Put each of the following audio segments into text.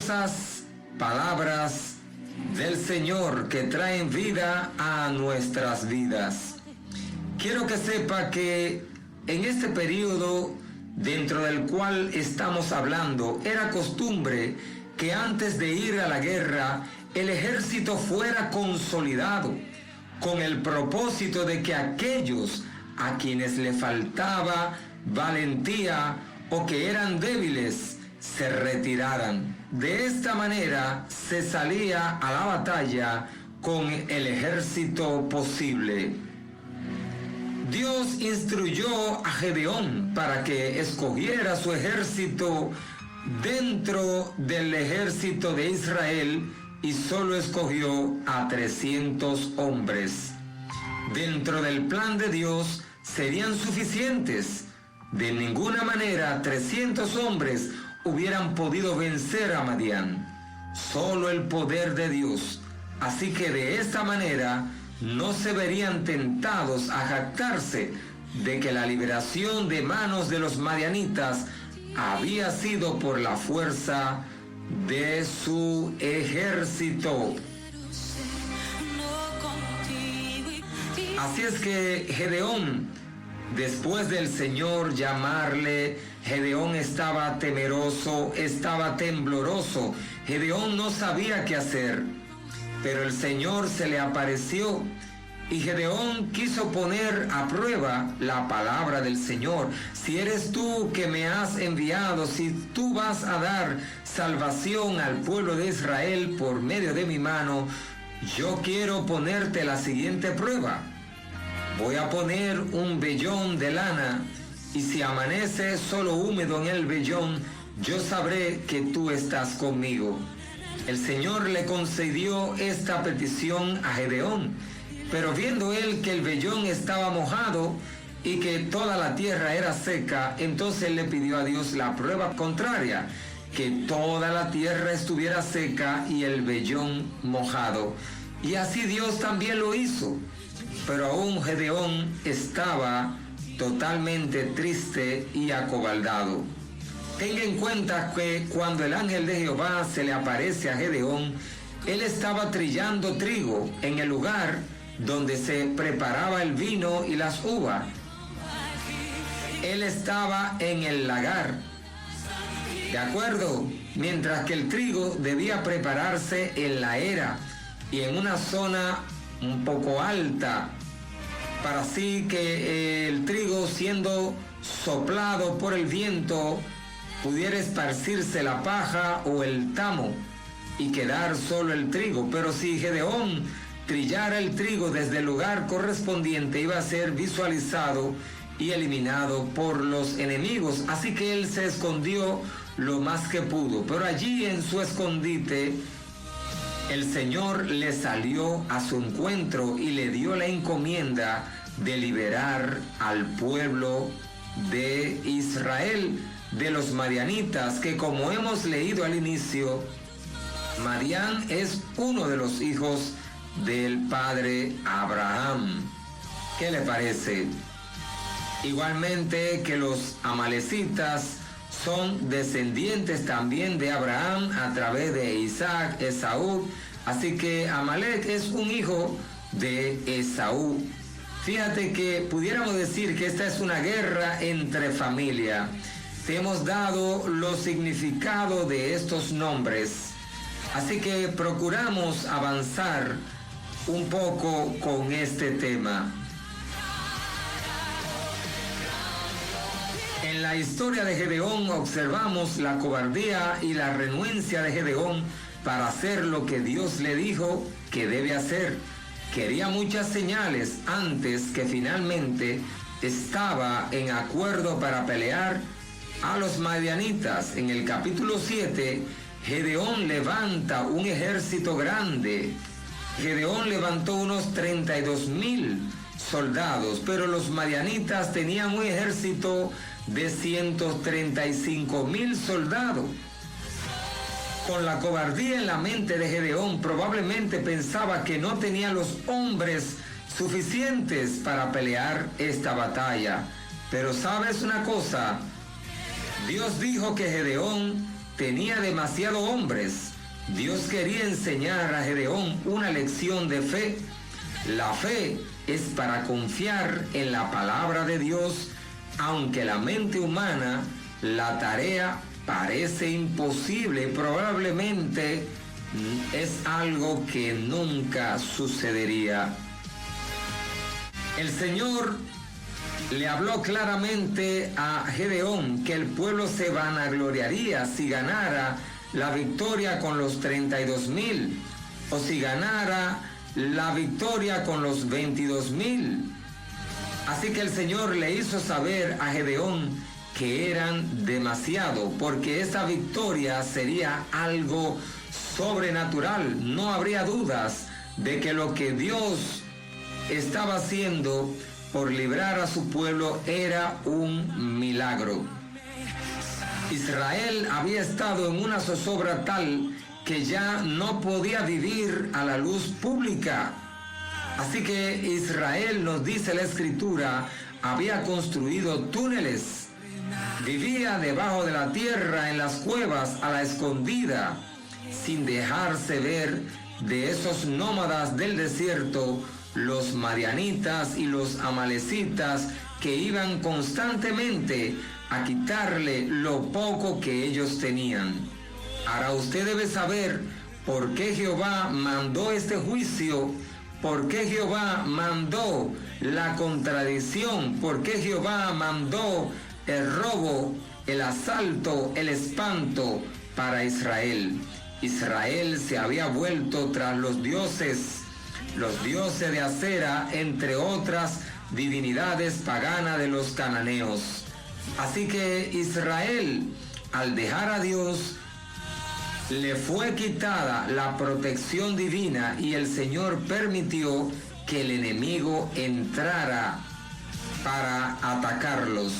poderosas palabras del Señor que traen vida a nuestras vidas. Quiero que sepa que en este periodo dentro del cual estamos hablando, era costumbre que antes de ir a la guerra, el ejército fuera consolidado, con el propósito de que aquellos a quienes le faltaba valentía o que eran débiles, se retiraran. De esta manera se salía a la batalla con el ejército posible. Dios instruyó a Gedeón para que escogiera su ejército dentro del ejército de Israel y solo escogió a 300 hombres. Dentro del plan de Dios serían suficientes. De ninguna manera 300 hombres hubieran podido vencer a Madián. Solo el poder de Dios. Así que de esta manera no se verían tentados a jactarse de que la liberación de manos de los madianitas había sido por la fuerza de su ejército. Así es que Gedeón, después del Señor llamarle, Gedeón estaba temeroso, estaba tembloroso. Gedeón no sabía qué hacer, pero el Señor se le apareció y Gedeón quiso poner a prueba la palabra del Señor. Si eres tú que me has enviado, si tú vas a dar salvación al pueblo de Israel por medio de mi mano, yo quiero ponerte la siguiente prueba. Voy a poner un vellón de lana y si amanece solo húmedo en el vellón, yo sabré que tú estás conmigo. El Señor le concedió esta petición a Gedeón, pero viendo él que el vellón estaba mojado y que toda la tierra era seca, entonces él le pidió a Dios la prueba contraria, que toda la tierra estuviera seca y el vellón mojado. Y así Dios también lo hizo. Pero aún Gedeón estaba totalmente triste y acobardado. Tenga en cuenta que cuando el ángel de Jehová se le aparece a Gedeón, él estaba trillando trigo en el lugar donde se preparaba el vino y las uvas. Él estaba en el lagar, ¿de acuerdo? Mientras que el trigo debía prepararse en la era y en una zona un poco alta, para así que el trigo, siendo soplado por el viento, pudiera esparcirse la paja o el tamo y quedar solo el trigo. Pero si Gedeón trillara el trigo desde el lugar correspondiente, iba a ser visualizado y eliminado por los enemigos. Así que él se escondió lo más que pudo, pero allí en su escondite el Señor le salió a su encuentro y le dio la encomienda de liberar al pueblo de Israel de los madianitas, que como hemos leído al inicio, Madián es uno de los hijos del padre Abraham. ¿Qué le parece? Igualmente que los amalecitas son descendientes también de Abraham a través de Isaac, Esaú. Así que Amalek es un hijo de Esaú. Fíjate que pudiéramos decir que esta es una guerra entre familia. Te hemos dado los significados de estos nombres. Así que procuramos avanzar un poco con este tema. En la historia de Gedeón observamos la cobardía y la renuencia de Gedeón para hacer lo que Dios le dijo que debe hacer. Quería muchas señales antes que finalmente estaba en acuerdo para pelear a los madianitas. En el capítulo 7, Gedeón levanta un ejército grande. Gedeón levantó unos 32,000 soldados, pero los madianitas tenían un ejército de 135,000 soldados. Con la cobardía en la mente de Gedeón, probablemente pensaba que no tenía los hombres suficientes para pelear esta batalla. Pero ¿sabes una cosa? Dios dijo que Gedeón tenía demasiados hombres. Dios quería enseñar a Gedeón una lección de fe. La fe es para confiar en la palabra de Dios, aunque la mente humana, la tarea parece imposible, probablemente es algo que nunca sucedería. El Señor le habló claramente a Gedeón que el pueblo se vanagloriaría si ganara la victoria con los 32,000 o si ganara la victoria con los 22,000. Así que el Señor le hizo saber a Gedeón que eran demasiado, porque esa victoria sería algo sobrenatural. No habría dudas de que lo que Dios estaba haciendo por librar a su pueblo era un milagro. Israel había estado en una zozobra tal que ya no podía vivir a la luz pública. Así que Israel, nos dice la Escritura, había construido túneles. Vivía debajo de la tierra, en las cuevas, a la escondida, sin dejarse ver de esos nómadas del desierto, los madianitas y los amalecitas, que iban constantemente a quitarle lo poco que ellos tenían. Ahora usted debe saber por qué Jehová mandó este juicio, por qué Jehová mandó la contradicción, por qué Jehová mandó el robo, el asalto, el espanto para Israel. Israel se había vuelto tras los dioses de Acera, entre otras divinidades paganas de los cananeos. Así que Israel, al dejar a Dios, le fue quitada la protección divina y el Señor permitió que el enemigo entrara para atacarlos.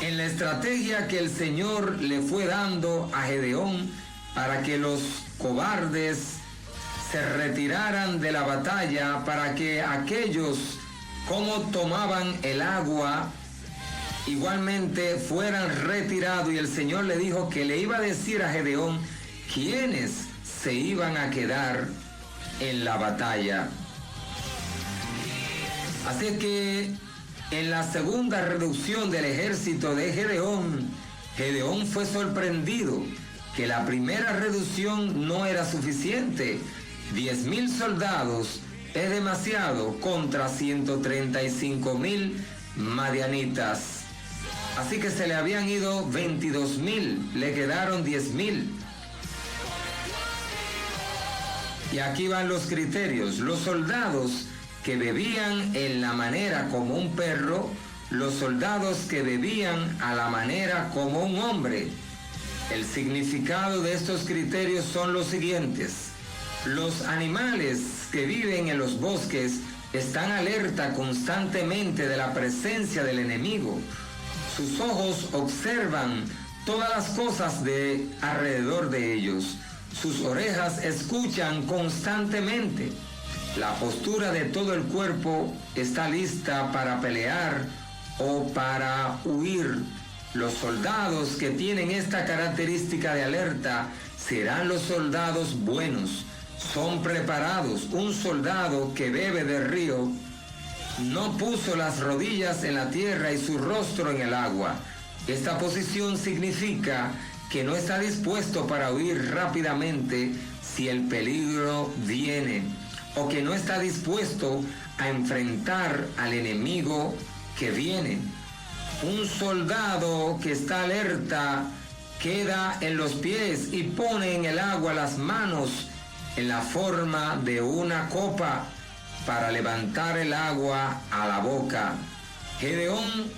En la estrategia que el Señor le fue dando a Gedeón para que los cobardes se retiraran de la batalla, para que aquellos como tomaban el agua igualmente fueran retirados, y el Señor le dijo que le iba a decir a Gedeón quiénes se iban a quedar en la batalla. Así que en la segunda reducción del ejército de Gedeón, Gedeón fue sorprendido que la primera reducción no era suficiente. 10,000 soldados es demasiado contra 135,000 madianitas. Así que se le habían ido 22,000, le quedaron 10,000. Y aquí van los criterios. Los soldados que bebían en la manera como un perro, los soldados que bebían a la manera como un hombre. El significado de estos criterios son los siguientes. Los animales que viven en los bosques están alerta constantemente de la presencia del enemigo. Sus ojos observan todas las cosas de alrededor de ellos. Sus orejas escuchan constantemente. La postura de todo el cuerpo está lista para pelear o para huir. Los soldados que tienen esta característica de alerta serán los soldados buenos. Son preparados. Un soldado que bebe del río no puso las rodillas en la tierra y su rostro en el agua. Esta posición significa que no está dispuesto para huir rápidamente si el peligro viene, o que no está dispuesto a enfrentar al enemigo que viene. Un soldado que está alerta queda en los pies y pone en el agua las manos en la forma de una copa para levantar el agua a la boca. Gedeón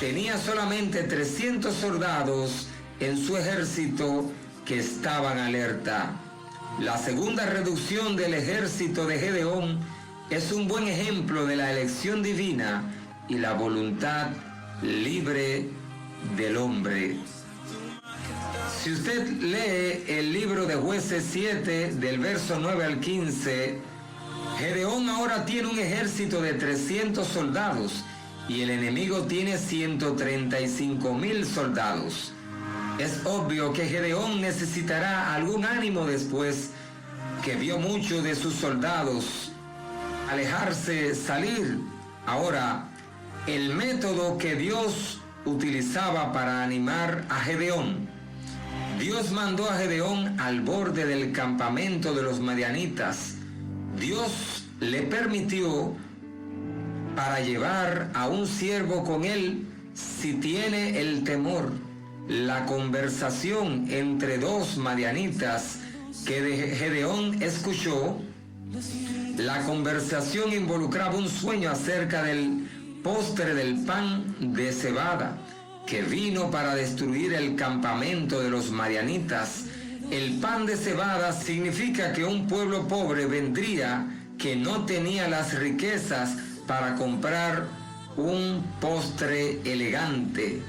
tenía solamente 300 soldados en su ejército que estaban alerta. La segunda reducción del ejército de Gedeón es un buen ejemplo de la elección divina y la voluntad libre del hombre. Si usted lee el libro de Jueces 7, del verso 9 al 15, Gedeón ahora tiene un ejército de 300 soldados y el enemigo tiene 135,000 soldados. Es obvio que Gedeón necesitará algún ánimo después que vio muchos de sus soldados alejarse, salir. Ahora, el método que Dios utilizaba para animar a Gedeón. Dios mandó a Gedeón al borde del campamento de los madianitas. Dios le permitió para llevar a un siervo con él si tiene el temor. La conversación entre dos madianitas que Gedeón escuchó, la conversación involucraba un sueño acerca del postre del pan de cebada que vino para destruir el campamento de los madianitas. El pan de cebada significa que un pueblo pobre vendría que no tenía las riquezas para comprar un postre elegante.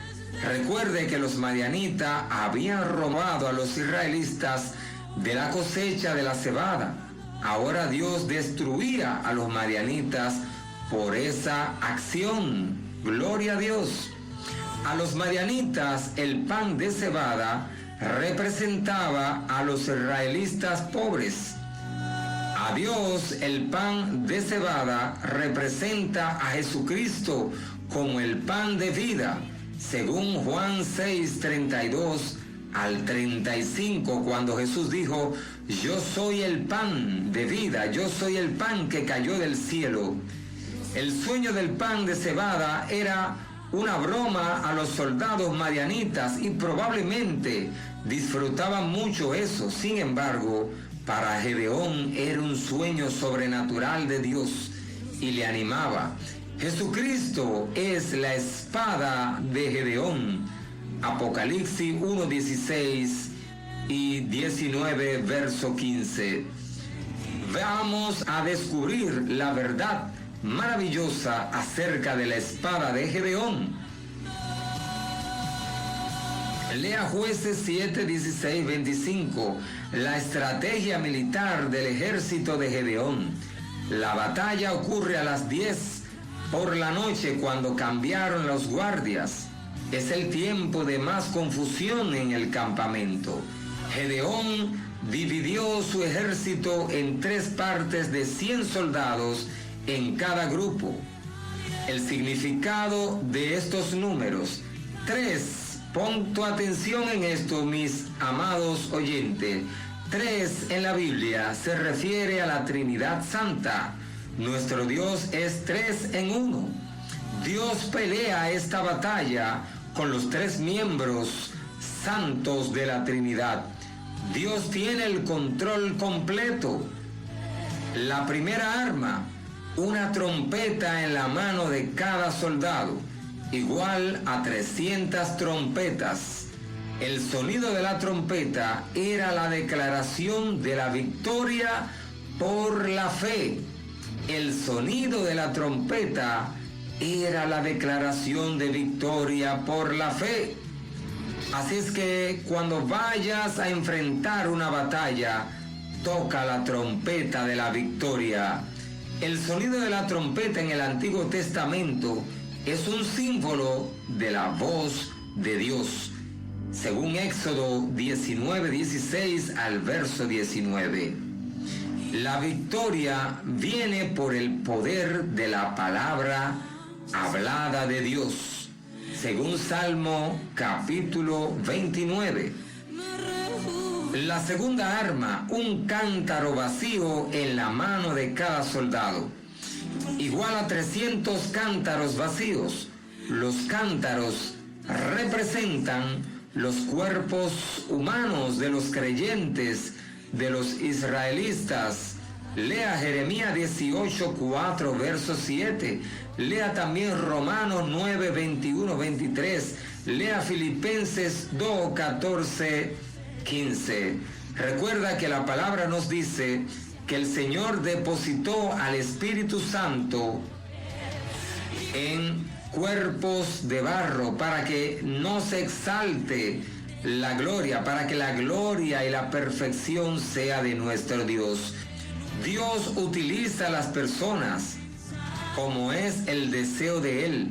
Recuerde que los madianitas habían robado a los israelitas de la cosecha de la cebada. Ahora Dios destruía a los madianitas por esa acción. Gloria a Dios. A los madianitas el pan de cebada representaba a los israelitas pobres. A Dios el pan de cebada representa a Jesucristo como el pan de vida, según Juan 6:32 al 35, cuando Jesús dijo: yo soy el pan de vida, yo soy el pan que cayó del cielo. El sueño del pan de cebada era una broma a los soldados madianitas y probablemente disfrutaban mucho eso. Sin embargo, para Gedeón era un sueño sobrenatural de Dios y le animaba. Jesucristo es la espada de Gedeón. Apocalipsis 1:16 y 19, verso 15. Vamos a descubrir la verdad maravillosa acerca de la espada de Gedeón. Lea Jueces 7, 16, 25. La estrategia militar del ejército de Gedeón. La batalla ocurre a las 10 por la noche cuando cambiaron los guardias. Es el tiempo de más confusión en el campamento. Gedeón dividió su ejército en 3 partes de 100 soldados en cada grupo. El significado de estos números: 3. Pon tu atención en esto, mis amados oyentes. 3 en la Biblia se refiere a la Trinidad Santa. Nuestro Dios es 3 en 1. Dios pelea esta batalla con los 3 miembros santos de la Trinidad. Dios tiene el control completo. La primera arma, una trompeta en la mano de cada soldado, igual a 300 trompetas. El sonido de la trompeta era la declaración de la victoria por la fe. El sonido de la trompeta era la declaración de victoria por la fe. Así es que cuando vayas a enfrentar una batalla, toca la trompeta de la victoria. El sonido de la trompeta en el Antiguo Testamento es un símbolo de la voz de Dios, según Éxodo 19, 16 al verso 19. La victoria viene por el poder de la palabra hablada de Dios, según Salmo capítulo 29. La segunda arma, un cántaro vacío en la mano de cada soldado, igual a 300 cántaros vacíos. Los cántaros representan los cuerpos humanos de los creyentes, de los israelitas. Lea Jeremías 18, 4, verso 7. Lea también Romanos 9, 21, 23. Lea Filipenses 2, 14, 15. Recuerda que la palabra nos dice que el Señor depositó al Espíritu Santo en cuerpos de barro para que no se exalte la gloria, para que la gloria y la perfección sea de nuestro Dios. Dios utiliza a las personas como es el deseo de Él,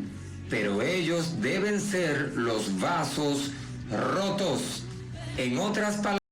pero ellos deben ser los vasos rotos. En otras palabras,